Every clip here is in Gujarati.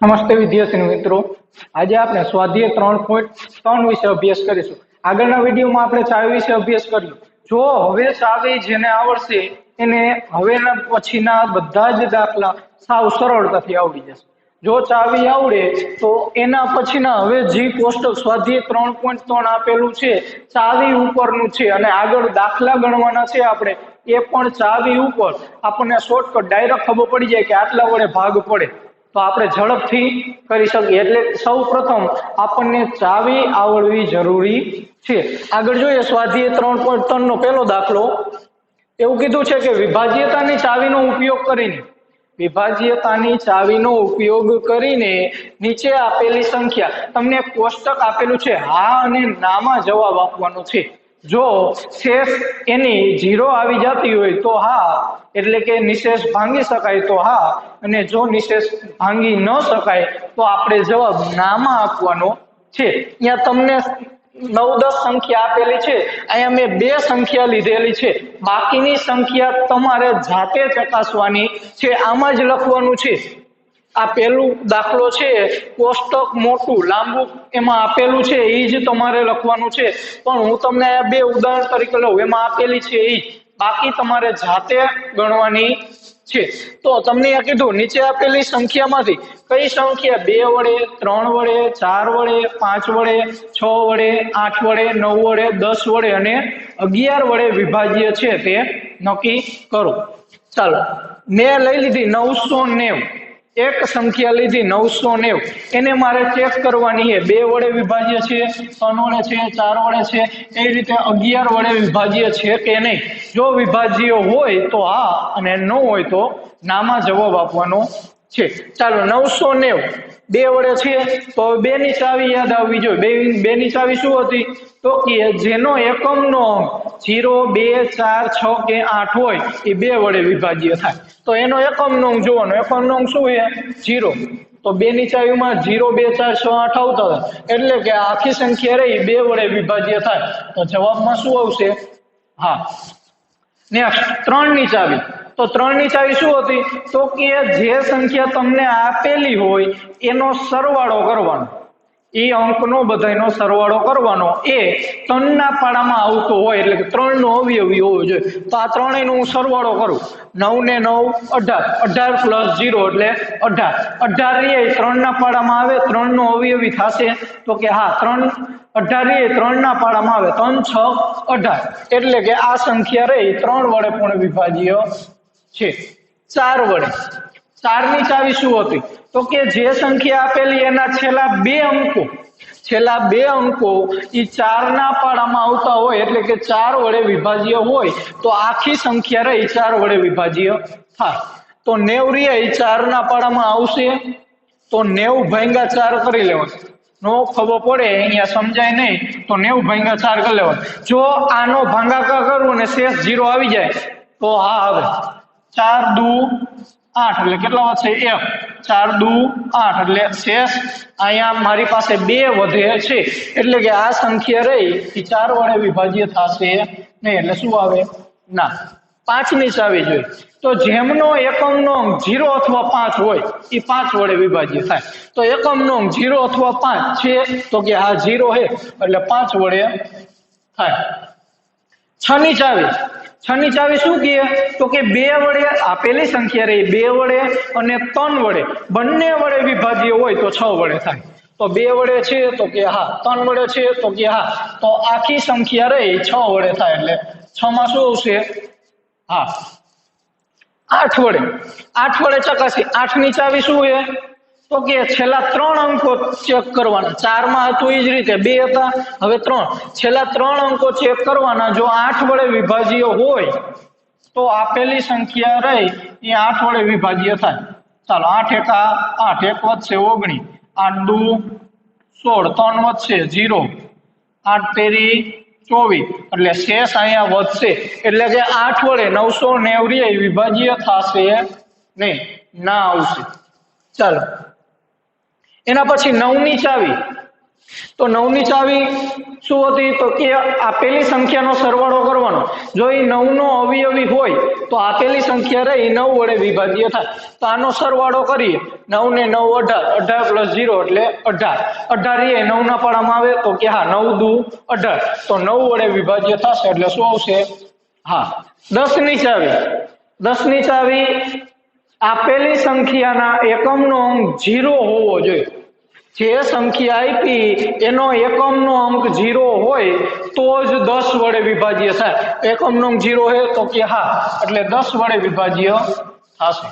નમસ્તે વિદ્યાર્થી મિત્રો, આજે આપણે સ્વાધ્યાય 3.3 વિશે અભ્યાસ કરીશું। આગળના વિડીયોમાં આપણે ચાવી વિશે અભ્યાસ કર્યો। જો હવે ચાવી જેને આવડશે એને હવેના પછીના બધા જ દાખલા સાવ સરળતાથી આવડી જશે। જો ચાવી આવડે તો એના પછીના હવે જે કોષ્ટક સ્વાધ્યાય 3.3 આપેલું છે ચાવી ઉપરનું છે અને આગળ દાખલા ગણવાના છે આપણે એ પણ ચાવી ઉપર આપણને શોર્ટકટ ડાયરેક્ટ ખબર પડી જાય કે આટલા વડે ભાગ પડે તો આપણે ઝડપથી કરી શકીએ। એટલે સૌપ્રથમ આપણને ચાવી આવડવી જરૂરી છે। આગળ જોઈએ સ્વાધ્યાય 3.3 નો પહેલો દાખલો। એવું કીધું છે કે વિભાજ્યતાની ચાવીનો ઉપયોગ કરીને નીચે આપેલી સંખ્યા, તમને કોષ્ટક આપેલું છે હા અને નામાં જવાબ આપવાનો છે। જો શેષ એની 0 આવી જતી હોય તો હા એટલે કે નિશેષ ભાંગી શકાય તો હા, અને જો નિશેષ ભાંગી ન શકાય તો આપણે જવાબ નામાં આપવાનો છે। અહીંયા તમને 9-10 સંખ્યા આપેલી છે, અહીંયા મેં 2 સંખ્યા લીધેલી છે, બાકીની સંખ્યા તમારે જાતે ચકાસવાની છે, આમાં જ લખવાનું છે। આ પહેલું દાખલો છે, કોષ્ટક મોટું લાંબુ એમાં આપેલું છે એ જ તમારે લખવાનું છે, પણ હું તમને આ 2 ઉદાહરણ તરીકે લઉં, એમાં આપેલી છે એ બાકી તમારે જાતે ગણવાની છે। તો તમને આ કીધું નીચે આપેલી સંખ્યામાંથી કઈ સંખ્યા 2 વડે 3 વડે 4 વડે 5 વડે 6 વડે 8 વડે 9 વડે 10 વડે અને 11 વડે વિભાજ્ય છે તે નક્કી કરો। ચાલો, મેં લઈ લીધી 990, એક સંખ્યા લીધી 990, એને મારે ચેક કરવાની છે 2 વડે વિભાજ્ય છે, 3 વડે છે, 4 વડે છે, એ રીતે 11 વડે વિભાજ્ય છે કે નહીં। જો વિભાજ્ય હોય તો હા અને ન હોય તો નામાં જવાબ આપવાનો છે। ચાલો 990 2 વડે છે તો 2 ની ચાવી યાદ આવવી જોઈએ। 2 ની ચાવી શું હતી તો કે જેનો એકમનો અંક 0, 2, 4, 6 કે 8 હોય એ 2 વડે વિભાજ્ય થાય, તો એનો એકમનો અંક જોવાનો, એકમનો અંક શું છે 0, તો 2 ની ચાવીમાં 0, 2, 4, 6, 8 આવતા હતા, એટલે કે આખી સંખ્યા રહી 2 વડે વિભાજ્ય થાય, તો જવાબમાં શું આવશે હા। નેક્સ્ટ 3 ની ચાવી, તો 3 ની ચાવી શું હતી તો કે જે સંખ્યા તમને આપેલી હોય એનો સરવાળો કરવાનો, એ અંકનો બધાનો સરવાળો કરવાનો, એ 3 ના પાડામાં આવતો હોય એટલે કે 3 નો અવયવી હોવો જોઈએ। તો આ ત્રણેયનો હું સરવાળો કરું, 9 ને 9 18, 18 પ્લસ 0 એટલે 18, 18 રે 3 ના પાડામાં આવે, 3 નો અવયવી થશે તો કે હા 18 રે 3 ના પાડામાં આવે, 3 6 18, એટલે કે આ સંખ્યા રહી 3 વડે પણ વિભાજ્ય છે। 4 વડે, 4 ની ચાવી શું હતી તો કે જે સંખ્યા આપેલી એના છેલ્લા 2 અંકો એ 4 ના પાડામાં આવતા હોય એટલે કે 4 વડે વિભાજ્ય હોય તો આખી સંખ્યા રહી 4 વડે વિભાજ્ય થાય। તો 90 રે 4 ના પાડામાં આવશે તો 90 ભાગ્યા 4 કરી લેવાનું, નો ખબર પડે અહીંયા સમજાય નહીં તો 90 ભાગ્યા 4 કરી લેવાનું। જો આનો ભાગાકાર કરું અને શેષ 0 આવી જાય તો હા આવે 4 દુ 8 એટલે કેટલા વધશે 1, 4 દુ 8 એટલે શેષ અહીંયા મારી પાસે 2 વધે છે, એટલે કે આ સંખ્યા રહી એ 4 વડે વિભાજ્ય થશે નહીં, એટલે શું આવે ના। 5 ની ચાવી જોઈએ, તો જેમનો એકમનો અંક 0 અથવા 5 હોય એ 5 વડે વિભાજ્ય થાય, તો એકમનો અંક 0 અથવા 5 છે તો કે આ 0 છે એટલે 5 વડે થાય। 6 ની ચાવી, 6 ની ચાવી શું કહે તો કે 2 વડે આપેલી સંખ્યા રહી 2 વડે અને 3 વડે બંને વડે વિભાજ્ય હોય તો 6 વડે થાય, તો 2 વડે છે તો કે હા, 3 વડે છે તો કે હા, તો આખી સંખ્યા રહી 6 વડે થાય, એટલે 6 માં શું આવશે હા। 8 વડે, 8 વડે ચકાસી, 8 ની ચાવી શું છે તો કે છેલ્લા 3 અંકો ચેક કરવાના, 4 માં હતું એ જ રીતે 2 હતા હવે 3, છેલ્લા 3 અંકો ચેક કરવાના, જો 8 વડે વિભાજ્ય હોય તો આપેલી સંખ્યા રહી એ 8 વડે વિભાજ્ય થાય। ચાલો 8 એકા 8, 1 વધશે 19, 8 દુ 16, 3 વધશે 0, 8 તેરી 24, એટલે શેષ અહીંયા વધશે, એટલે કે 8 વડે 990 વિભાજ્ય થશે નહીં, ના આવશે। ચાલો એના પછી 9 ની ચાવી, તો 9 ની ચાવી શું હતી? તો કે આપેલી સંખ્યાનો સરવાળો કરવાનો. જો એ 9 નો અવયવી હોય તો આપેલી સંખ્યા રહી 9 વડે વિભાજ્ય થાય. તો આનો સરવાળો કરીએ. 9 ને 9 18, 18 પ્લસ 0 એટલે 18. 18 એ 9 ના પાડામાં આવે તો કે હા 9 દુ 18, તો 9 વડે વિભાજ્ય થશે એટલે શું આવશે? હા. 10 ની ચાવી, 10 ની ચાવી આપેલી સંખ્યાના એકમનો અંક 0 હોવો જોઈએ. જે સંખ્યા આપી એનો એકમનો અંક 0 હોય તો જ 10 વડે વિભાજ્ય થાય. એકમનો અંક 0 છે તો કે હા, એટલે 10 વડે વિભાજ્ય થશે.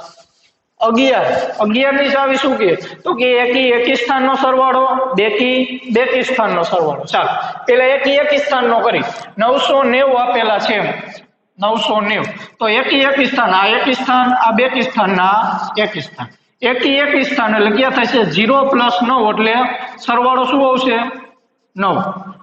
11 ની ચાવી શું કે? તો કે એકી સ્થાનનો સરવાળો, બેકી સ્થાનનો સરવાળો. ચાલો પેલા એકી સ્થાનનો કરી. 990 આપેલા છે 990, તો એકી સ્થાન, આ એકી સ્થાન, આ બેકી સ્થાન, આ એકી સ્થાન. એકી સ્થાન એટલે ક્યાં થશે? 0 પ્લસ 9 એટલે સરવાળો શું આવશે? 9.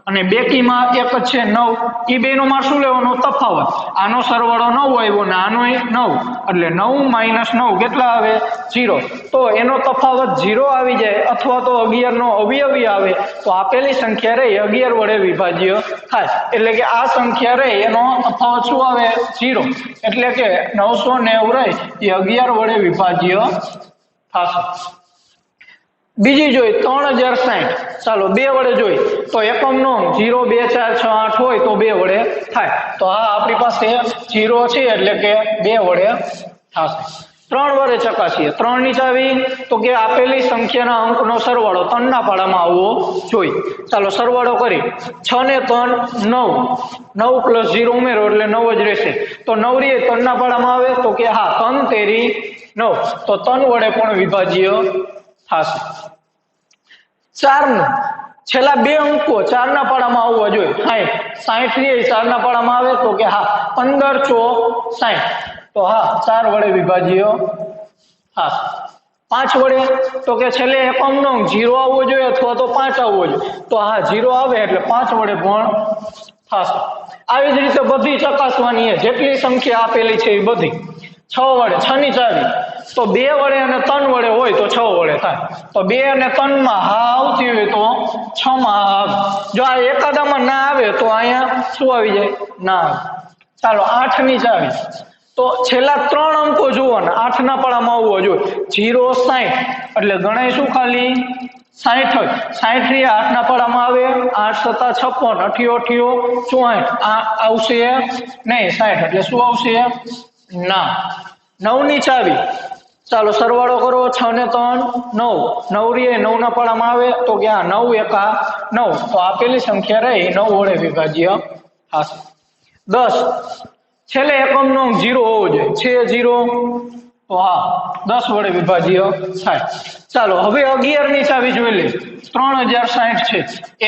અને બેકીમાં એક જ છે 9, એ બેનો માં શું લેવાનો? તફાવત. આનો સરવાળો 9 આવ્યો ને આનો 9, એટલે 9 માઇનસ 9 કેટલા આવે? 0. તો એનો તફાવત 0 આવી જાય અથવા તો 11 નો અવયવી આવે તો આપેલી સંખ્યા રહી 11 વડે વિભાજ્ય થાય. એટલે કે આ સંખ્યા રહી એનો તફાવત શું આવે? 0. એટલે કે 990 રહી એ 11 વડે વિભાજ્ય થશે. બીજી જોઈ 3060. ચાલો 2 વડે જોઈ તો એકમનો 0 2 4 6 8 હોય તો 2 વડે થાય. તો આ આપણી પાસે 0 છે એટલે કે 2 વડે થશે. 3 વડે ચકાસીએ. 3 ની ચાવી તો કે આપેલી સંખ્યાના અંકનો સરવાળો 3 ના પાડામાં આવવો જોઈએ. ચાલો સરવાળો કરી. 6 ને 3 9, 9 પ્લસ 0 ઉમેરો એટલે 9 જ રહેશે. તો 9 રી 3 ના પાડામાં આવે તો કે હા 3 તેરી 9, તો 3 વડે પણ વિભાજ્ય થશે. 4 નો છેલ્લા બે અંકો 4 ના પાડામાં આવવા જોઈએ. 60 રી 4 ના પાડામાં આવે તો કે હા 15 4 60, તો હા 4 વડે વિભાજ્ય થશે. 5 વડે તો કે છેલ્લે એકમનો 0 આવવો જોઈએ અથવા તો 5 આવવો જોઈએ. તો હા 0 આવે એટલે 5 વડે પણ થશે. આવી જ રીતે બધી ચકાસવાની છે જેટલી સંખ્યા આપેલી છે એ બધી. 6 વડે, 6 ની ચાવી તો 2 વડે અને 3 વડે હોય તો 6 વડે થાય. તો 2 અને 3 માં હા આવતી હોય તો 6 માં હા આવે. જો આ એકાદામાં ના આવે તો અહીંયા શું આવી જાય? ના આવે. ચાલો 8 ની ચાવી તો છેલ્લા 3 અંકો જોવાના, 8 ના પાડામાં આવવો જોઈએ. 0 60 એટલે ગણાય શું? ખાલી 60 જ. 60 રી 8 ના પાડામાં આવે. 8 7 56, 88 64, આ આવશે નહીં 60, એટલે શું આવશે? ના. 9 ની ચાવી ચાલો સરવાળો કરો. 6 ને 3 9, 9 રી 9 ના પાડામાં આવે તો કે આ 9 એકા 9, તો આપેલી સંખ્યા રહી 9 વડે વિભાજ્ય થશે. 10 છેલ્લે એકમનો 0 હોવો જોઈએ. છે 0 તો હા 10 વડે વિભાજ્ય થાય. ચાલો હવે 11 ની ચાવી જોઈ લે. 3060 છે.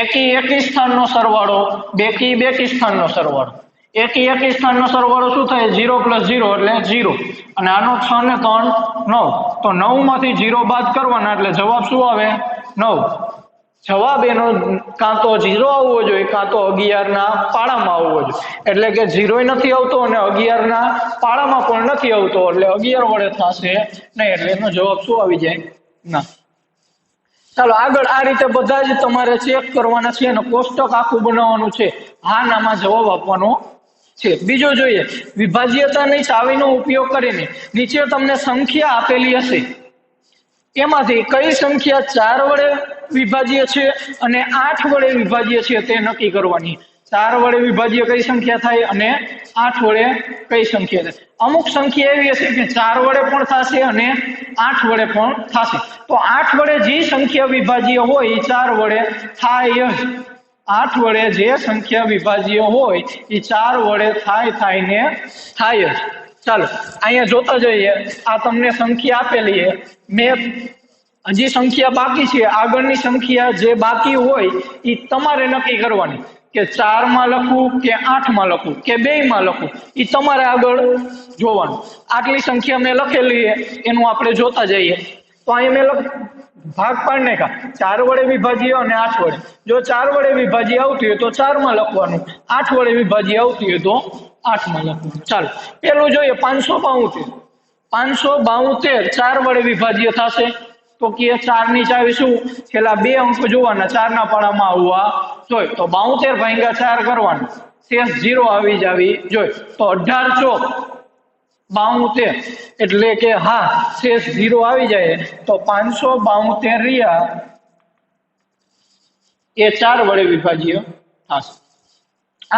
એકી સ્થાનનો સરવાળો, બેકી સ્થાનનો સરવાળો. એકી સ્થાનનો સરવાળો શું થાય? 0 પ્લસ 0 એટલે 0, અને આનો 6 ને 3 9, તો 9 માંથી 0 બાદ કરવાના એટલે જવાબ શું આવે? 9. જવાબ એનો કાં તો 0 આવવો જોઈએ કાં તો 11 ના પાડામાં આવવો જોઈએ. એટલે કે 0 નથી આવતો અને 11 ના પાડામાં પણ નથી આવતો, એટલે 11 વડે થશે નહીં. એટલે એનો જવાબ શું આવી જાય? ના. ચાલો આગળ આ રીતે બધા જ તમારે ચેક કરવાના છે અને કોષ્ટક આખું બનાવવાનું છે. હા નામાં જવાબ આપવાનો છે. બીજો જોઈએ વિભાજ્યતાની ચાવીનો ઉપયોગ કરીને નીચે તમને સંખ્યા આપેલી હશે એમાંથી કઈ સંખ્યા 4 વડે વિભાજ્ય છે અને 8 વડે વિભાજ્ય છે તે નક્કી કરવાની. 4 વડે વિભાજ્ય કઈ સંખ્યા થાય અને 8 વડે કઈ સંખ્યા થાય. અમુક સંખ્યા એવી હશે કે 4 વડે પણ થશે અને 8 વડે પણ થશે. તો 8 વડે જે સંખ્યા વિભાજ્ય હોય એ 4 વડે થાય જ. 8 વડે જે સંખ્યા વિભાજ્ય હોય એ 4 વડે થાય ને થાય જ. ચાલો અહીંયા જોતા જઈએ. આ તમને સંખ્યા આપેલી છે. મેં હજી સંખ્યા બાકી છે. આગળની સંખ્યા જે બાકી હોય એ તમારે નક્કી કરવાની કે 4 માં લખવું કે 8 માં લખવું કે 2 માં લખવું, એ તમારે આગળ જોવાનું. આટલી સંખ્યા મેં લખેલી છે એનું આપણે જોતા જઈએ. તો અહીંયા મેં ભાગ પાડી નાખ્યા 4 વડે વિભાજ્ય અને 8 વડે. જો 4 વડે વિભાજ્ય આવતી હોય તો 4 માં લખવાનું, 8 વડે વિભાજ્ય આવતી હોય તો 8 માં લખવાનું. ચાલો પેલું જોઈએ 572. 572 4 વડે વિભાજ્ય થશે. તો કે 4 ની ચાવી શું છેલ્લા બે અંક જોવાના 4 ના પાડામાં આવવા જોઈએ તો 72 ભાગ્યા 4 કરવાના શેષ 0 આવી જાવી જોઈએ તો 18 ચોક 72 એટલે કે હા શેષ 0 આવી જાય તો 572 રહ્યા એ 4 વડે વિભાજ્ય થશે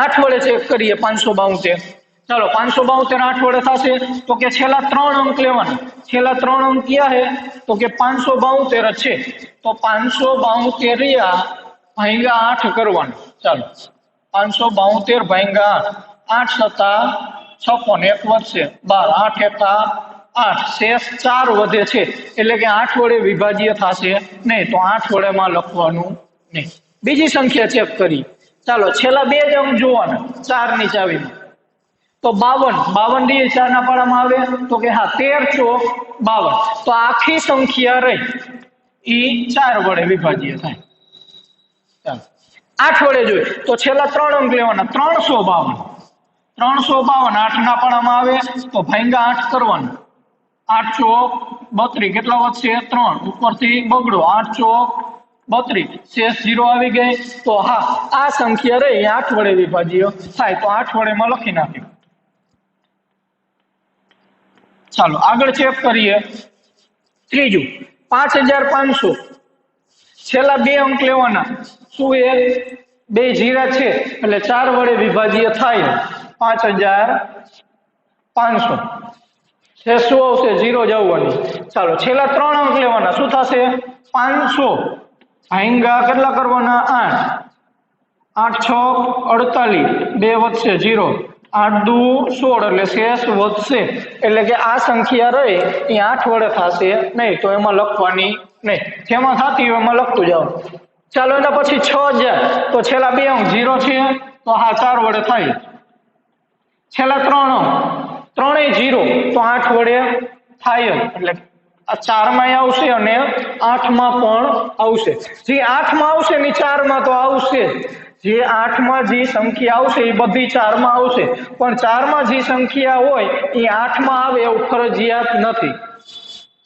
8 વડે ચેક કરીએ 572 चलो 572 8 वडे थशे तो के छेल्ला 3 अंक लेवाना छेल्ला 3 अंक क्या है तो के 572 छे तो 572 रिया भाग्या 8 करवाना चलो 572 भाग्या 8 सता 56 एक વધશે 12 8 एका 8 शेष 4 વધે છે એટલે કે 8 વડે વિભાજ્ય થશે નહીં તો 8 વડે માં લખવાનું નહીં બીજી સંખ્યા ચેક કરી ચાલો છેલ્લા બે જ અંક જોવાના 4 ની ચાવીમાં तो 52 दी 4 ना पाड़ा में आवे तो के हाँ 13 चौक 52 तो आखी संख्या रही ई 4 वडे विभाज्य थाय 8 वडे जोईए तो छेल्ला 3 अंक लेवाना 352 8 ना पाड़ा में आवे तो भाग्या 8 करवाना 8 चौक 32 કેટલા વધશે 3 ઉપરથી બગડો 8 चौक 32 शेष 0 આવી ગઈ તો હા આ સંખ્યા રહી 8 વડે વિભાજ્ય થાય તો 8 વડે માં લખી નાખ્યું ચાલો આગળ ચેક કરીએ ત્રીજું 5500 છેલ્લા બે અંક લેવાના શું એ બે જીરા છે એટલે 4 વડે વિભાજ્ય થાય 5500 છે શું આવશે 0 જ આવવાની ચાલો છેલ્લા 3 અંક લેવાના શું થશે 500 ભાગ્યા કેટલા કરવાના 8 8 6 48 બે વધશે 0 8 2 16 એટલે શેષ વધશે એટલે કે આ સંખ્યા રહે એ 8 વડે થશે નહીં તો એમાં લખવાની નહીં જેમાં થતી હોય એમાં લખતું જાવ ચાલો એના પછી 6000 તો છેલ્લા બે અંક 0 છે તો હા 4 વડે થાય છેલ્લા 3 અંક ત્રણેય 0 તો 8 વડે થાય એટલે આ 4 માં આવશે અને 8 માં પણ આવશે જે 8 માં આવશે ને 4 માં તો આવશે જે 8 માં જે સંખ્યા આવશે એ બધી 4 માં આવશે પણ 4 માં જે સંખ્યા હોય એ 8 માં આવે એવું ફરજિયાત નથી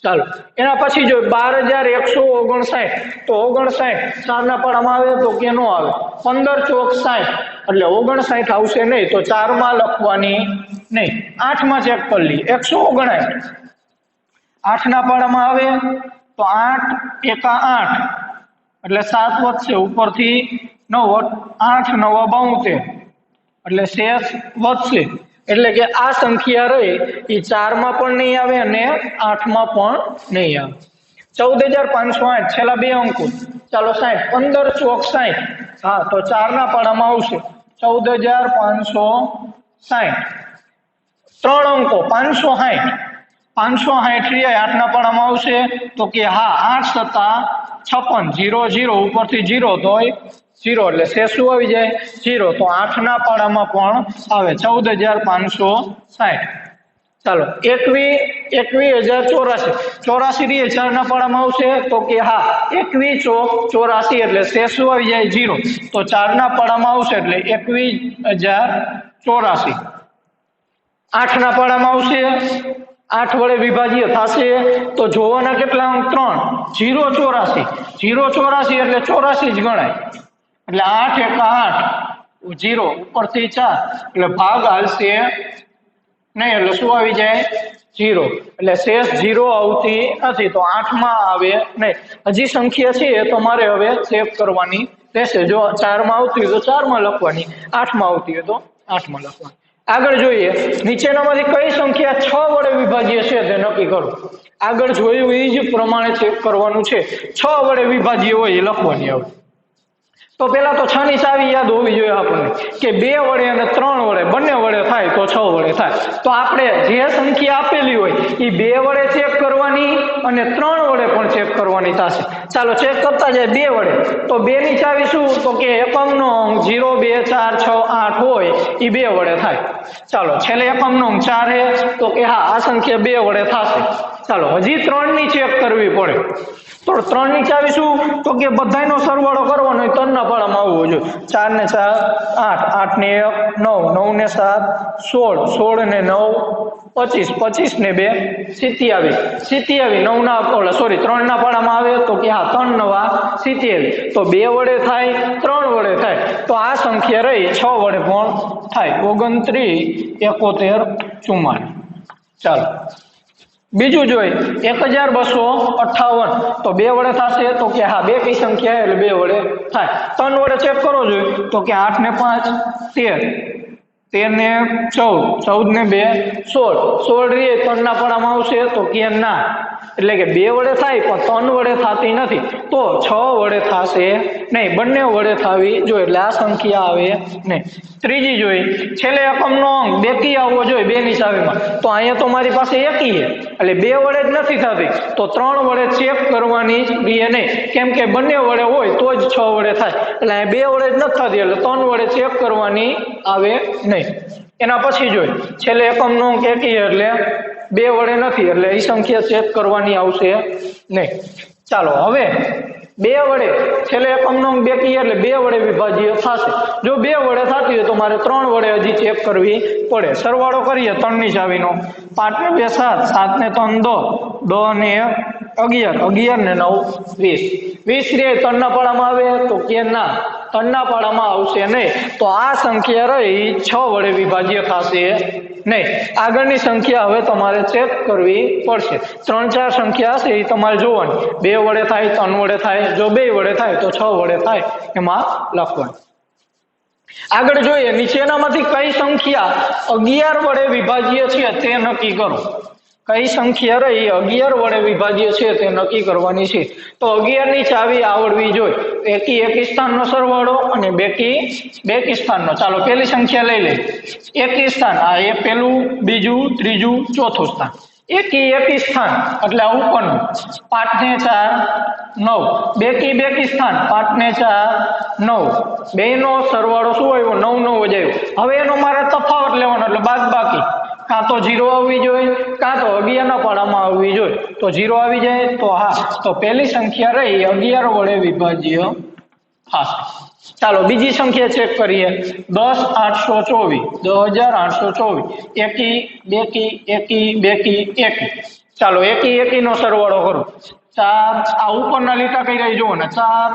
ચાલો એના પછી જો 12159 તો 59 4 ના પાડામાં આવે તો કે નો આવે 15 ચોક 60 એટલે 59 આવશે નહીં તો 4 માં લખવાની નહીં 8 માં ચેક કરી લી 159 8 ના પાડામાં આવે તો 8 એકા 8 એટલે 7 વધશે ઉપરથી 9 8 9 72 એટલે શેષ વધશે એટલે કે આ સંખ્યા રહે એ 4 માં પણ નહીં આવે અને 8 માં પણ નહીં આવે 14508 છેલ્લા બે અંકો ચાલો 60 15 ચોક 60 હા તો 4 ના પાડામાં આવશે 14560 ત્રણ અંકો 560 રહ્યા 8 ના પાડામાં આવશે તો કે હા 8 સતા 56 0 0 ઉપરથી 0 તો 0 એટલે શેષ શું આવી જાય 0 તો 8 ના પાડામાં પણ આવે 14560 ચાલો 21084 રી 4 ના પાડામાં આવશે તો કે હા 21 ચોક 84 એટલે શેષ શું આવી જાય 0 તો 4 ના પાડામાં આવશે એટલે 21084 8 ના પાડામાં આવશે 8 વડે વિભાજ્ય થશે તો જોવાના કેટલા અંક 3 0 84 એટલે 84 જ ગણાય એટલે 8 એકા 8 0 ઉપરથી 4 એટલે ભાગ હાલશે નહીં એટલે શું આવી જાય 0 એટલે શેષ 0 આવતી નથી તો 8 માં આવે નહીં હજી સંખ્યા છે એ તમારે હવે ચેક કરવાની રહેશે જો 4 માં આવતી હોય તો 4 માં લખવાની 8 માં આવતી હોય તો 8 માં લખવાની આગળ જોઈએ નીચેનામાંથી કઈ સંખ્યા 6 વડે વિભાજ્ય છે તે નક્કી કરો આગળ જોયું એ જ પ્રમાણે ચેક કરવાનું છે 6 વડે વિભાજ્ય હોય એ લખવાની આવે તો પેલા તો 6 ની ચાવી યાદ હોવી જોઈએ આપણને કે 2 વડે અને 3 વડે બંને વડે થાય તો 6 વડે થાય તો આપણે જે સંખ્યા આપેલી હોય એ 2 વડે ચેક કરવાની અને 3 વડે પણ ચેક કરવાની થશે ચાલો ચેક કરતા જાય 2 વડે તો 2 ની ચાવી શું તો કે એકમનો અંક 0 2 4 6 8 હોય હોય એ 2 વડે થાય। ચાલો છેલ્લે એકમનો અંક 4 છે તો કે હા આ સંખ્યા 2 વડે થશે। ચાલો હજી 3 ની ચેક કરવી પડે તો 3 ની ચાવી શું તો કે બધાયનો સરવાળો કરવાનો હોય 3 ના પાડામાં આવવો જોઈએ। 4 ને 4 8 8 ને 1 9 9 ને 7 16 16 ને 9 25 25 ને 2 27 27 9 ના ઓલા સોરી 3 ના પાડામાં આવે તો કે હા 3 નવા 27 તો 2 વડે થાય 3 વડે થાય તો આ સંખ્યા રહી 6 વડે પણ થાય 29 71 44। ચાલો બીજું જોઈ 1258 તો 2 વડે થશે તો કે હા બે કઈ સંખ્યા એટલે 2 વડે થાય। 3 વડે ચેક કરો જોઈએ તો કે 8 ને 5 13 13 ને 14 14 ને 2 16 16 રે 3 ના પાડામાં આવશે તો કે ના એટલે કે 2 વડે થાય પણ 3 વડે થતી નથી તો 6 વડે થશે નહીં બંને વડે થવી જોઈએ એટલે આ સંખ્યા આવે નહીં। ત્રીજી જોઈ છેલ્લે એકમનો અંક બેકી આવવો જોઈએ 2 ની ચાવીમાં તો અહીંયા તો મારી પાસે એકી છે એટલે 2 વડે જ નથી થતી તો 3 વડે ચેક કરવાની જ રીએ નહીં કેમ કે બંને વડે હોય તો જ 6 વડે થાય એટલે અહીંયા 2 વડે જ નથી થતી એટલે 3 વડે ચેક કરવાની આવે નહીં। એના પછી જોઈ છેલ્લે એકમનો અંક એકી એટલે 2 વડે નથી એટલે એ સંખ્યા ચેક કરવાની આવશે નહીં। ચાલો હવે 2 વડે છેલ્લે એકમનો અંક બેકી એટલે 2 વડે વિભાજ્ય થશે જો 2 વડે થતી હોય તો મારે 3 વડે હજી ચેક કરવી પડે। સરવાળો કરીએ 3 ની ચાવીનો 5 ને 2 7 7 ને 3 10 10 ને 1 11 11 ને 9 20 20 રે 3 ના પાડામાં આવે તો કે ના 3 ના પાડામાં આવશે નહીં તો આ સંખ્યા રહી 6 વડે વિભાજ્ય થશે નહીં। આગળની સંખ્યા હવે તમારે ચેક કરવી પડશે 3 4 સંખ્યા હશે એ તમારે જોવાની 2 વડે થાય 3 વડે થાય જો 2 વડે થાય તો 6 વડે થાય એમાં લખવાનું। આગળ જોઈએ નીચેનામાંથી કઈ સંખ્યા 11 વડે વિભાજ્ય છે તે નક્કી કરો। કઈ સંખ્યા રહી 11 વડે વિભાજ્ય છે તે નક્કી કરવાની છે તો 11 ની ચાવી આવડવી જોઈએ એકી એકી સ્થાનનો સરવાળો અને બેકી સ્થાનનો। ચાલો પહેલી સંખ્યા લઈ લઈએ એકી સ્થાન આ એ પહેલું બીજું ત્રીજું ચોથું સ્થાન એકી સ્થાન એટલે આ ઉપરનું 5 ને 4 9 બેકી સ્થાન 5 ને 4 9 બેનો સરવાળો શું આવ્યો 9 9 જ આવ્યો। હવે એનો મારે તફાવત લેવાનો એટલે બાદબાકી કાં તો 0 આવવી જોઈએ કાં તો 11 ના પાડામાં આવવી જોઈએ તો 0 આવી જાય તો હા તો પહેલી સંખ્યા રહી 11 વડે વિભાજ્ય થશે। ચાલો બીજી સંખ્યા ચેક કરીએ 10 824 10824 એકી ચાલો એકી નો સરવાળો કરો 4 આ ઉપરના લીટા કઈ રહી જુઓ ને 4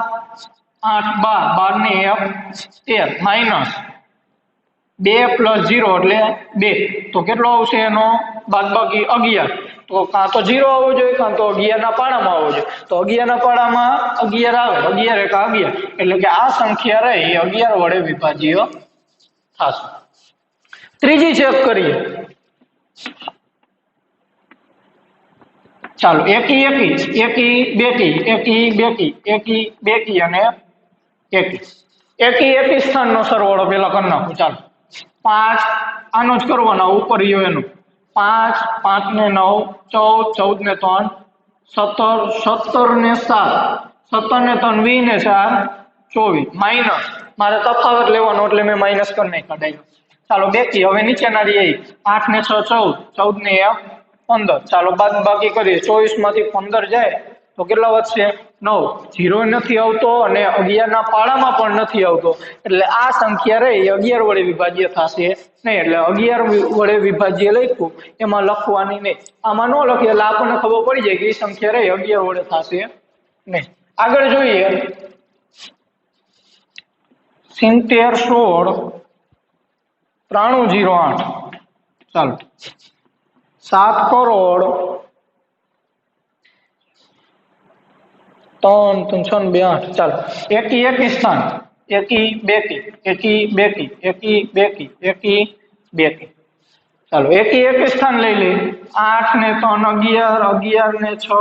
8 12 ને 13 માઇનસ 2 પ્લસ 0 એટલે 2 તો કેટલો આવશે એનો બાદબાકી 11 તો કાં તો 0 આવવો જોઈએ કાં તો 11 ના પાડામાં આવવો જોઈએ તો 11 ના પાડામાં 11 આવે 11 એકા 11 એટલે કે આ સંખ્યા રહી 11 વડે વિભાજ્ય થશે। ત્રીજી ચેક કરીએ ચાલો એકી બેકી અને એકી સ્થાનનો સરવાળો પેલા કરી નાખું। ચાલો 5 આનો જ કરવાનો ઉપર રહ્યો એનો 5 5 ને 9 14 14 ને 3 17 17 ને 7 17 ને 3 20 ને 4 24 માઇનસ મારે તફાવત લેવાનો એટલે મેં માઇનસ કરી નાખ્યા। ચાલો બેકી હવે નીચેના રહી 8 ને 6 14 14 ને 1 15 ચાલો બાદબાકી કરીએ 24 માંથી 15 જાય તો કેટલા વધશે 9 0 નથી આવતો અને 11 ના પાડામાં પણ નથી આવતો એટલે આ સંખ્યા રહી 11 વડે વિભાજ્ય થશે નહીં એટલે 11 વડે વિભાજ્ય લખ્યું એમાં લખવાની નહીં આમાં ન લખીએ એટલે આપણને ખબર પડી જાય કે એ સંખ્યા રહી 11 વડે થશે નહીં। આગળ જોઈએ 70 16 9308 ચાલો 7 કરોડ 3 3 6 2 8 ચાલો એકી સ્થાન એકી ચાલો એકી સ્થાન લઈ લે 8 ને 3 11 11 ને 6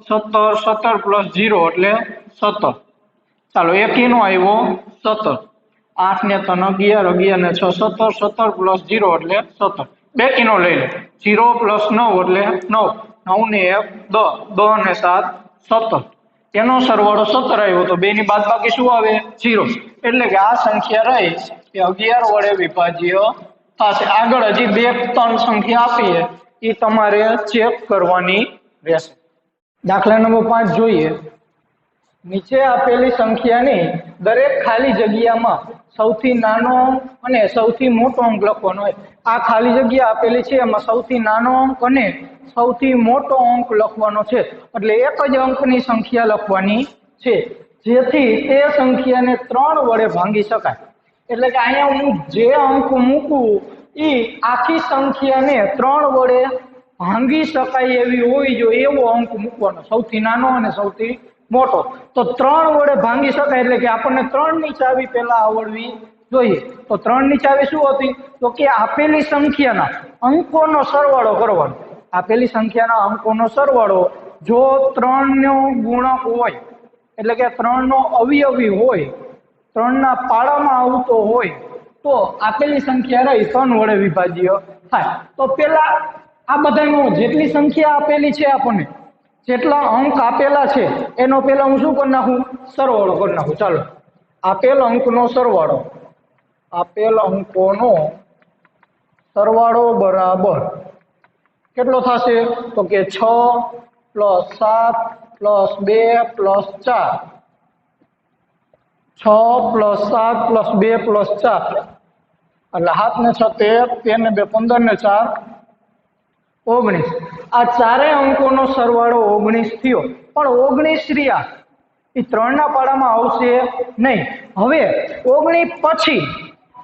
17 17 પ્લસ 0 એટલે 17 ચાલો એકી નો આવ્યો 17 8 ને 3 11 11 ને 6 17 17 પ્લસ 0 એટલે 17 બેકી નો લઈ લે 0 પ્લસ 9 એટલે 9 9 ને 1 10 10 ને 7 17 એનો સરવાળો 17 આવ્યો તો બે ની બાદબાકી શું આવે 0 એટલે કે આ સંખ્યા રહી એ 11 વડે વિભાજ્ય થશે। આગળ હજી 2-3 સંખ્યા આપી એ તમારે ચેક કરવાની રહેશે। દાખલા નંબર 5 જોઈએ। નીચે આપેલી સંખ્યાની દરેક ખાલી જગ્યામાં સૌથી નાનો અંક અને સૌથી મોટો અંક લખવાનો હોય। આ ખાલી જગ્યા આપેલી છે એમાં સૌથી નાનો અંક અને સૌથી મોટો અંક લખવાનો છે, એટલે એક જ અંકની સંખ્યા લખવાની છે જેથી તે સંખ્યાને 3 વડે ભાંગી શકાય। એટલે કે અહીંયા હું જે અંક મૂકું એ આખી સંખ્યાને 3 વડે ભાંગી શકાય એવી હોવી જોઈએ એવો અંક મૂકવાનો, સૌથી નાનો અને સૌથી મોટો। તો 3 વડે ભાંગી શકાય એટલે કે આપણને 3 ની ચાવી પહેલા આવડવી જોઈએ। તો 3 ની ચાવી શું હતી? તો કે આપેલી સંખ્યાના અંકોનો સરવાળો કરવાનો। આપેલી સંખ્યાના અંકોનો સરવાળો જો 3 નો ગુણક હોય એટલે કે 3 નો અવયવી હોય, 3 ના પાડામાં આવતો હોય તો આપેલી સંખ્યા રહી 3 વડે વિભાજ્ય થાય। તો પેલા આ બધામાં જેટલી સંખ્યા આપેલી છે આપણને જેટલા અંક આપેલા છે એનો પેલા હું શું કરી નાખું? સરવાળો કરી નાખું। ચાલો, આપેલ અંકનો સરવાળો, આપેલ અંકોનો સરવાળો બરાબર કેટલો થશે? તો કે 6 + 7 + 2 + 4, 6 + 7 + 2 + 4 એટલે 7 ને 6 13, 13 ને 2 15 ને 4 19। આ ચારેય અંકોનો સરવાળો 19 થયો, પણ 19 રહ્યા એ 3 ના પાડામાં આવશે નહીં। હવે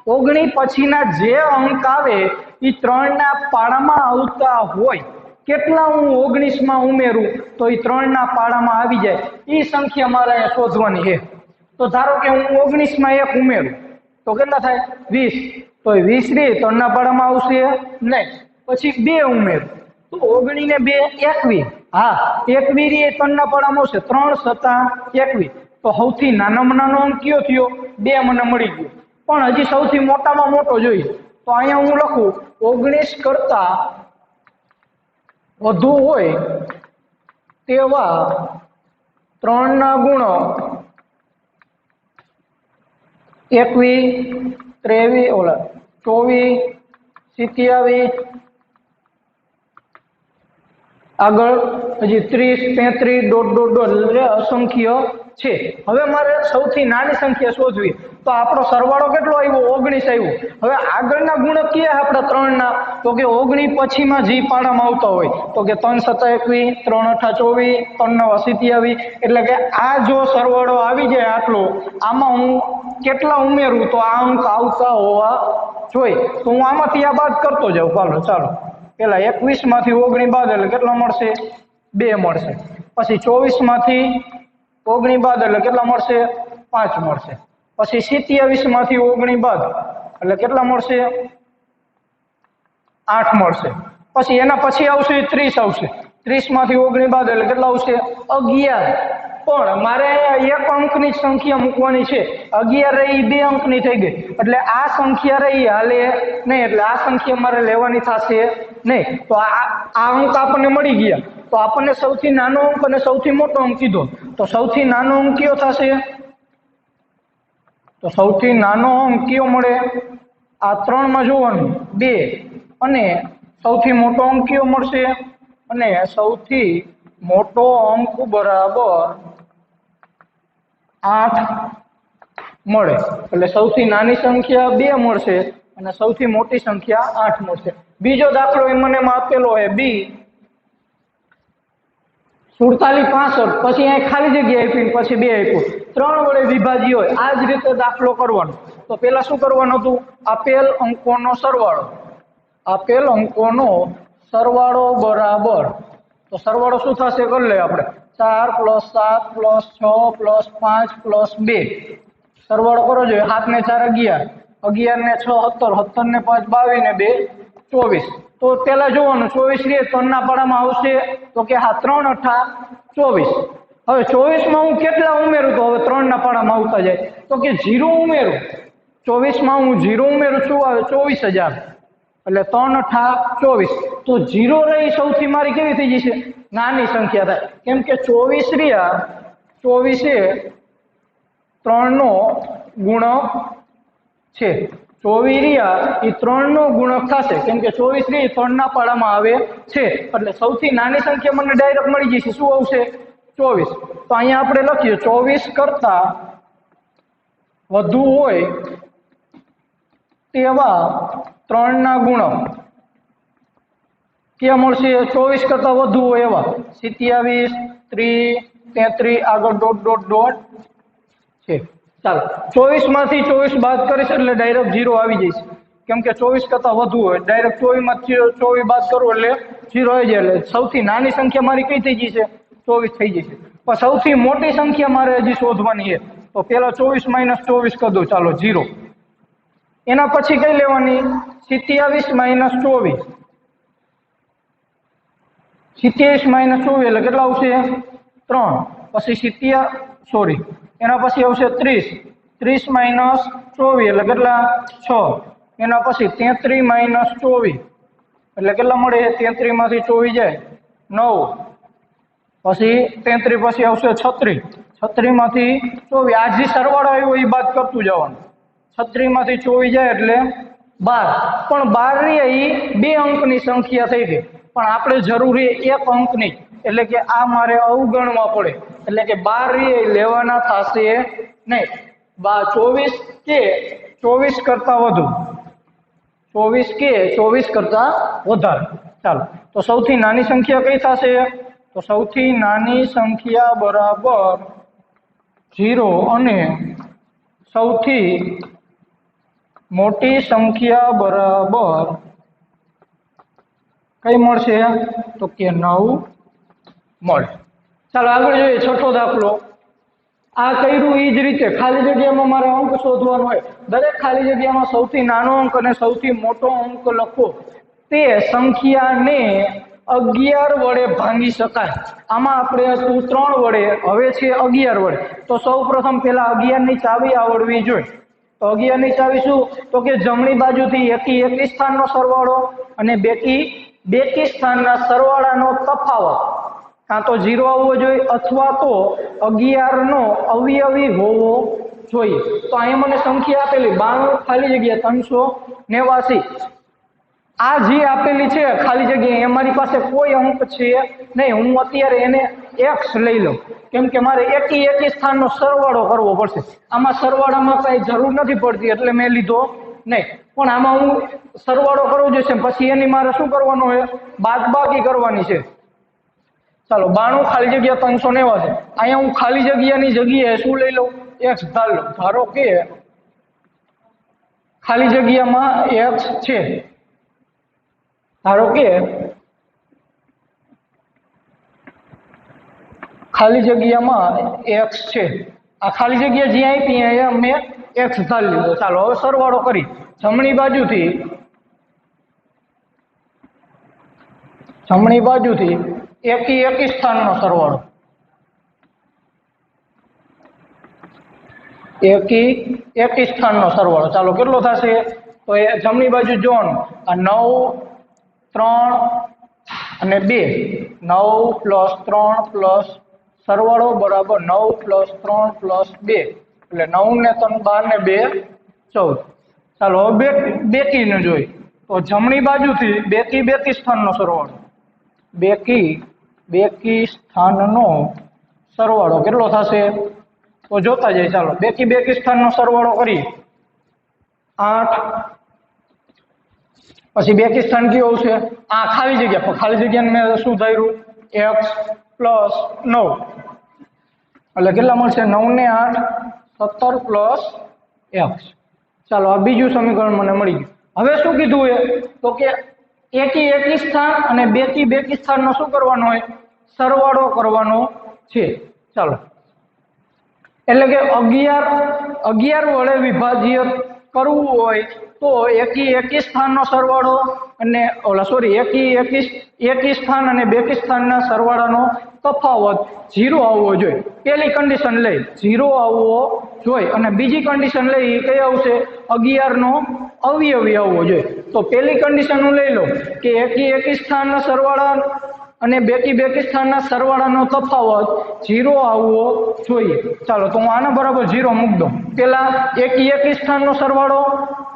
19 પછીના જે અંક આવે એ 3 ના પાડામાં આવતા હોય, કેટલા હું 19 માં ઉમેરું તો એ 3 ના પાડામાં આવી જાય એ સંખ્યા મારે શોધવાની છે। તો ધારો કે હું 19 માં 1 ઉમેરું તો કેટલા થાય? 20। તો 20 રે 3 ના પાડામાં આવશે નહીં। પછી 2 ઉમેરું તો 19 ને 2 21, હા 21 રે 3 ના પાડામાં આવશે, 3 × 7 21। તો સૌથી નાનામાં નાનો અંક કયો થયો? 2 મને મળી ગયો, પણ હજી સૌથી મોટામાં મોટો જોઈએ તો અહીંયા હું લખું 19 કરતા વધુ હોય તેવા 3 ના ગુણક 21, 23, 24, 27, આગળ હજી 30, 33, ... એટલે અસંખ્ય છે। હવે મારે સૌથી નાની સંખ્યા શોધવી તો આપણો સરવાળો કેટલો આવ્યો? 19 આવ્યો। હવે આગળના ગુણક કયા આપણા 3 ના? તો કે 19 પછીમાં જે પાડામાં આવતા હોય તો કે 3 × 7 21, 3 × 8 24, 3 × 9 27। એટલે કે આ જો સરવાળો આવી જાય આટલો, આમાં હું કેટલા ઉમેરું તો આ અંક આવતા હોવા જોઈએ। તો હું આમાંથી આ બાદ કરતો જાઉં। ચાલો પેલા 21 માંથી 19 બાદ એટલે કેટલા મળશે? 2 મળશે। પછી 24 માંથી 19 બાદ એટલે કેટલા મળશે? 5 મળશે। પછી 27 માંથી 19 બાદ એટલે કેટલા મળશે? 8 મળશે। પછી એના પછી આવશે 30 આવશે। 30 માંથી 19 બાદ એટલે કેટલા આવશે? 11। પણ મારે એક અંકની સંખ્યા મૂકવાની છે, 11 રહી 2 અંકની થઈ ગઈ એટલે આ સંખ્યા રહી હાલે નહીં, એટલે આ સંખ્યા મારે લેવાની થશે નહીં। તો આ અંક આપણને મળી ગયા, તો આપણને સૌથી નાનો અંક અને સૌથી મોટો અંક કીધો, તો સૌથી નાનો અંક કયો થશે? તો સૌથી નાનો અંક કયો મળે? આ 3 માં જોવાનું 2, અને સૌથી મોટો અંક કયો મળશે? અને સૌથી મોટો અંક બરાબર 8 મળે। એટલે સૌથી નાની સંખ્યા 2 મળશે અને સૌથી મોટી સંખ્યા 8 મળશે। બીજો દાખલો એ મને આપેલો છે B 47, 65, પછી અહીં ખાલી જગ્યા આપી પછી 2 આપ્યું, 3 વડે વિભાજ્ય હોય આ જ રીતે દાખલો કરવાનો। તો પેલા શું કરવાનું હતું? આપેલ અંકોનો સરવાળો, આપેલ અંકોનો સરવાળો બરાબર, તો સરવાળો શું થશે કરી લે આપણે, 4 + 7 + 6 + 5 + 2 સરવાળો કરો જોઈએ। 7 ને 4 11, 11 ને 6 17, 17 ને 5 22 ને 2 24। તો પેલા જોવાનું 24 રે 3 ના પાડામાં આવશે તો કે હા 3 × 8 = 24। હવે 24 માં હું કેટલા ઉમેરું તો હવે 3 ના પાડામાં આવતા જાય તો કે 0 ઉમેરું। 24 માં હું 0 ઉમેરું શું આવે? 24000 એટલે 3 × 8 = 24। તો 0 રહી સૌથી મારી કેવી થઈ જશે? નાની સંખ્યા થાય, કેમ કે 24 રહ્યા 24 એ 3 નો ગુણક છે 24 રહ્યા એ 3 નો ગુણક થશે, કેમ કે 24 રી 3 ના પાડામાં આવે છે, એટલે સૌથી નાની સંખ્યા મને ડાયરેક્ટ મળી જશે. શું આવશે? 24. તો અહીંયા આપણે લખીએ 24 કરતા વધુ હોય તેવા 3 ના ગુણક ક્યાં મળશે? 24 કરતા વધુ હોય એવા 27, 30, 33 આગળ ડોટ ડોટ ડોટ છે. ચાલો 24 માંથી 24 બાદ કરીશ એટલે ડાયરેક્ટ 0 આવી જશે, કેમ કે 24 કરતા વધુ હોય. ડાયરેક્ટ 24 માંથી 24 બાદ કરો એટલે 0 આવી જાય. એટલે સૌથી નાની સંખ્યા મારી કઈ થઈ જશે? 24 થઈ જશે. પણ સૌથી મોટી સંખ્યા મારે હજી શોધવાની છે, તો પેલા 24 - 24 કરી દો, ચાલો 0. એના પછી કઈ લેવાની? 27 - 24. 27 - 24 એટલે કેટલા આવશે? 3. પછી એના પછી આવશે 30. 30 - 24 એટલે કેટલા? 6. એના પછી 33 - 24 એટલે કેટલા મળે? 33 માંથી 24 જાય 9. પછી 33 પછી આવશે 36. 36 માંથી 24 આ જે સરવાળો આવ્યો એ બાદ કરતું જવાનું. 36 માંથી 24 જાય એટલે 12. પણ 12 એ 2 અંકની સંખ્યા થઈ ગઈ, પણ આપણે જરૂરી 1 અંકની, એટલે કે આ મારે અવગણવા પડે. એટલે કે 12 લેવાના થશે નહીં. 24 કે 24 કરતા વધુ, 24 કે 24 કરતા વધારે. ચાલો, તો સૌથી નાની સંખ્યા કઈ થશે? તો સૌથી નાની સંખ્યા બરાબર 0 અને સૌથી મોટી સંખ્યા બરાબર કઈ મળશે? તો કે 9 મળે. ચાલો આગળ જોઈએ છઠ્ઠો દાખલો. આ કર્યું એ જ રીતે ખાલી જગ્યામાં મારે અંક શોધવાનો હોય. દરેક ખાલી જગ્યામાં સૌથી નાનો અંક અને સૌથી મોટો અંક લખો. તે સંખ્યાને 11 વડે ભાંગી શકાય. આમાં આપણે હતું 3 વડે, હવે છે 11 વડે. તો સૌ પ્રથમ પેલા 11 ની ચાવી આવડવી જોઈએ. તો 11 ની ચાવી શું? તો કે જમણી બાજુથી એકી સ્થાનનો સરવાળો અને બેકી સ્થાનના સરવાળાનો તફાવત કાં તો 0 આવવો જોઈએ અથવા તો 11 નો અવયવી હોવો જોઈએ. તો અહીંયા મને સંખ્યા આપેલી 92 ખાલી જગ્યા 389. આ જે આપેલી છે ખાલી જગ્યા, અમારી પાસે કોઈ અંક છે નહીં. હું અત્યારે એને x લઈ લઉં, કેમ કે મારે એકી સ્થાનનો સરવાળો કરવો પડશે. આમાં સરવાળામાં કઈ જરૂર નથી પડતી એટલે મેં લીધો નહીં. પણ આમાં હું સરવાળો કરવો જોઈશે, પછી એની મારે શું કરવાનું હોય? બાદબાકી કરવાની છે. ચાલો 92 ખાલી જગ્યા 389 છે. અહીંયા હું ખાલી જગ્યાની જગ્યાએ શું લઈ લઉં? x ધાર લઉં. ધારો કે ખાલી જગ્યામાં x છે. ધારો કે ખાલી જગ્યામાં x છે. આ ખાલી જગ્યા જ્યાં આપી અહીંયા મેં x ધાર લીધો. ચાલો હવે સરવાળો કરી. જમણી બાજુથી એકી સ્થાનનો સરવાળો, એકી સ્થાનનો સરવાળો. ચાલો કેટલો થશે? તો એ જમણી બાજુ જોવાનું. આ 9, 3 અને 2. 9 + 3 પ્લસ સરવાળો બરાબર 9 + 3 + 2 એટલે 9 ને 3 12 ને 2 14. ચાલો હવે બેકીને જોઈ. તો જમણી બાજુથી બેકી સ્થાનનો સરવાળો, બેકી સ્થાનનો સરવાળો કેટલો થશે? તો જોતા જાય. ચાલો બેકી સ્થાનનો સરવાળો કરી 8. પછી બેકી સ્થાન કયું આવશે? આ ખાલી જગ્યા. પણ ખાલી જગ્યાને મેં શું ધાર્યું? x + 9 એટલે કેટલા મળશે? 9 ને 8 17 + x. ચાલો આ બીજું સમીકરણ મને મળી ગયું. હવે શું કીધું એ? તો કે એકી સ્થાન અને બેકી સ્થાનનો શું કરવાનો હોય? સરવાળો કરવાનો છે. ચાલો એટલે કે 11 વડે વિભાજ્ય કરવું હોય તો એકી સ્થાનનો સરવાળો અને એકી સ્થાન અને બેકી સ્થાનના સરવાળાનો તફાવત 0 આવવો જોઈએ. પહેલી કન્ડિશન લઈ 0 આવવો જોઈએ અને બીજી કન્ડિશન લઈ કઈ આવશે? 11 નો અવયવી આવવો જોઈએ. તો પહેલી કન્ડિશન હું લઈ લઉં કે એકી સ્થાનના સરવાળા અને બેકી સ્થાનના સરવાળાનો તફાવત 0 આવવો જોઈએ। ચાલો તો હું આના બરાબર 0 મૂક દઉં। પેલા એકી સ્થાનનો સરવાળો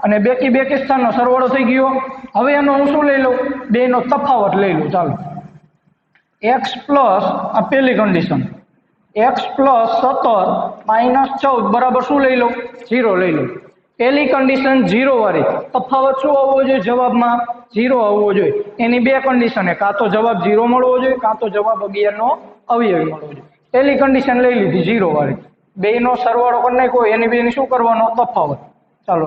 અને બેકી સ્થાનનો સરવાળો થઈ ગયો। હવે એનો હું શું લઈ લઉં, બેનો તફાવત લઈ લઉં। ચાલો x પ્લસ આ પહેલી કન્ડિશન, x પ્લસ 17 માઇનસ 14 બરાબર શું લઈ લઉં, 0 લઈ લઉં। પહેલી કન્ડિશન 0 વાળી, તફાવત શું આવવો જોઈએ જવાબમાં, 0 આવવો જોઈએ। એની બે કન્ડિશન, કાં તો જવાબ 0 મળવો જોઈએ કાં તો જવાબ 11 નો અવયવી મળવો જોઈએ। પહેલી કન્ડિશન લઈ લીધી 0 વાળી, બેનો સરવાળો કરી નાખ્યો, એની બેની શું કરવાનો, તફાવત। ચાલો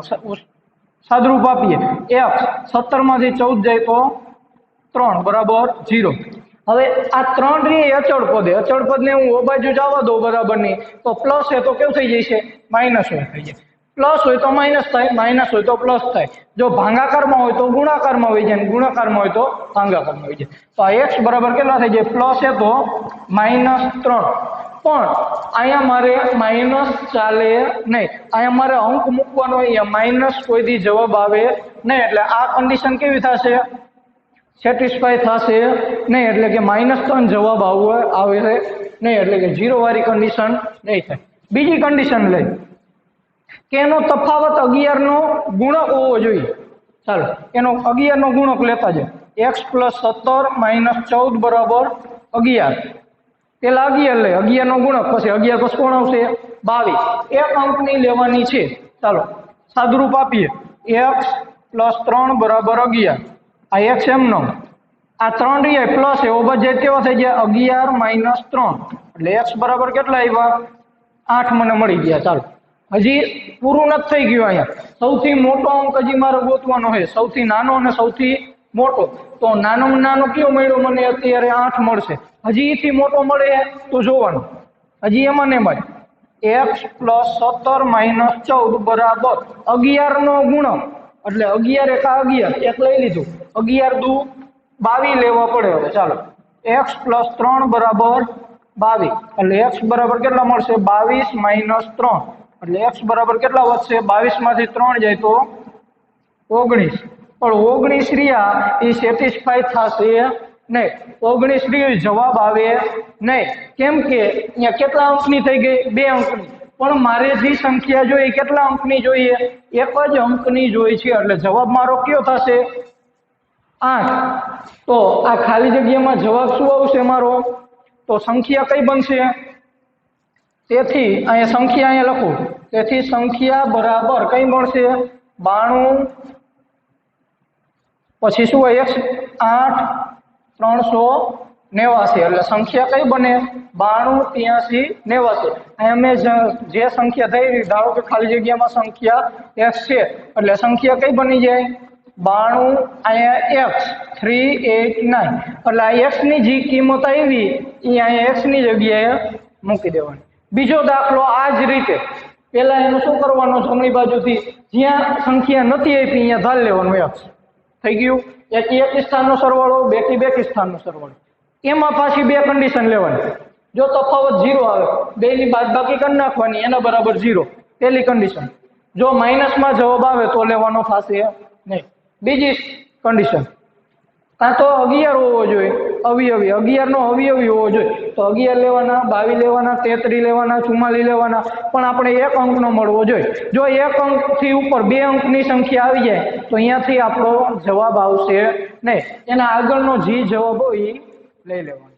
સાદરૂપ આપીએ, x 17 માંથી 14 જાય તો 3 બરાબર 0। હવે આ 3 રી અચળ પદને હું ઓ બાજુ જવા દઉં બરાબરની, તો પ્લસ છે તો કેવું થઈ જશે, માઇનસ થઈ જાય। પ્લસ હોય તો માઇનસ થાય, માઇનસ હોય તો પ્લસ થાય। જો ભાગાકારમાં હોય તો ગુણાકારમાં વહી જાય, ગુણાકારમાં હોય તો ભાગાકારમાં વહી જાય। તો આ x બરાબર કેટલા થઈ જાય, પ્લસ છે તો -3। પણ અહીંયા મારે માઇનસ ચાલે નહીં, અહીંયા મારે અંક મૂકવાનો હોય, માઇનસ કોઈથી જવાબ આવે નહીં, એટલે આ કન્ડિશન કેવી થશે, સેટિસ્ફાય થશે નહીં, એટલે કે -3 જવાબ આવે નહીં, એટલે કે 0 વાળી કન્ડિશન નહીં થાય। બીજી કન્ડિશન લઈ કે એનો તફાવત 11 નો ગુણક હોવો જોઈએ। ચાલો એનો 11 નો ગુણક લેતા જાય, x પ્લસ 17 માઇનસ 14 બરાબર 11। પેલા 11 લે, 11 નો ગુણક, પછી 11 પછી કોણ આવશે, 22। એક અંકની લેવાની છે। ચાલો સાદુરૂપ આપીએ, x પ્લસ 3 બરાબર 11। આ x એમનો, આ 3 રી પ્લસ એ ઓબજેક્ટ કેવા થઈ ગયા, 11 માઇનસ 3, એટલે x બરાબર કેટલા આવ્યા, 8 મને મળી ગયા। ચાલો હજી પૂરું નથી થઈ ગયું, અહીંયા સૌથી મોટો અંક હજી મારે ગોતવાનો છે, સૌથી નાનો અને સૌથી મોટો। તો નાનોમાં નાનો કયો મળ્યો મને, અત્યારે 8 મળશે। હજી એથી મોટો મળે તો જોવાનું, હજી એમાં ને એમાં x પ્લસ 17 માઇનસ 14 બરાબર 11 નો ગુણક, એટલે 11 એકા 11, એક લઈ લીધું, 11 દુ 22 લેવા પડે। હવે ચાલો x પ્લસ 3 બરાબર 22, એટલે x બરાબર કેટલા મળશે, 22 માઇનસ 3, એટલે x બરાબર કેટલા વધશે, 22 માંથી 3 જાય તો 19। પણ 19 રહ્યા એ સેટિસ્ફાય થશે નહીં, 19 રી જવાબ આવે નહીં, કેમ કે અહીંયા કેટલા અંકની થઈ ગઈ, 2 અંકની, પણ મારે જે સંખ્યા જોઈએ કેટલા અંકની જોઈએ, એક જ અંકની જોઈએ છે, એટલે જવાબ મારો કયો થશે, 8। તો આ ખાલી જગ્યામાં જવાબ શું આવશે મારો, તો સંખ્યા કઈ બનશે, તેથી અહીંયા સંખ્યા અહીંયા લખું, તેથી સંખ્યા બરાબર કઈ મળશે, 92, પછી શું હોય, 8 389, એટલે સંખ્યા કઈ બને, 92 83 89। અહીંયા મેં જે સંખ્યા થઈ, ધારો કે ખાલી જગ્યામાં સંખ્યા x છે, એટલે સંખ્યા કઈ બની જાય, 92, અહીંયા x 389, એટલે આ x ની જે કિંમત આવી એ અહીંયા x ની જગ્યાએ મૂકી દેવાની। બીજો દાખલો આ જ રીતે, પેલા એનું શું કરવાનું, જમણી બાજુથી જ્યાં સંખ્યા નથી આપી અહીંયા ધાર લેવાનું, x થઈ ગયું। એકી સ્થાનનો સરવાળો, બેકી સ્થાનનો સરવાળો, એમાં પાછી બે કન્ડિશન લેવાની, જો તફાવત 0 આવે બેની બાદબાકી કરી નાખવાની, એના બરાબર 0 પહેલી કન્ડિશન। જો માઇનસમાં જવાબ આવે તો લેવાનો થશે નહીં। બીજી કન્ડિશન, કાં તો 11 હોવો જોઈએ અવયવી, 11 નો અવયવી હોવો જોઈએ, તો 11 લેવાના, 22 લેવાના, 33 લેવાના, 44 લેવાના, પણ આપણે એક અંકનો મળવો જોઈએ। જો એક અંકથી ઉપર 2 અંકની સંખ્યા આવી જાય તો અહીંયાથી આપણો જવાબ આવશે નહીં, એના આગળનો જે જવાબ હોય એ લઈ લેવાનો।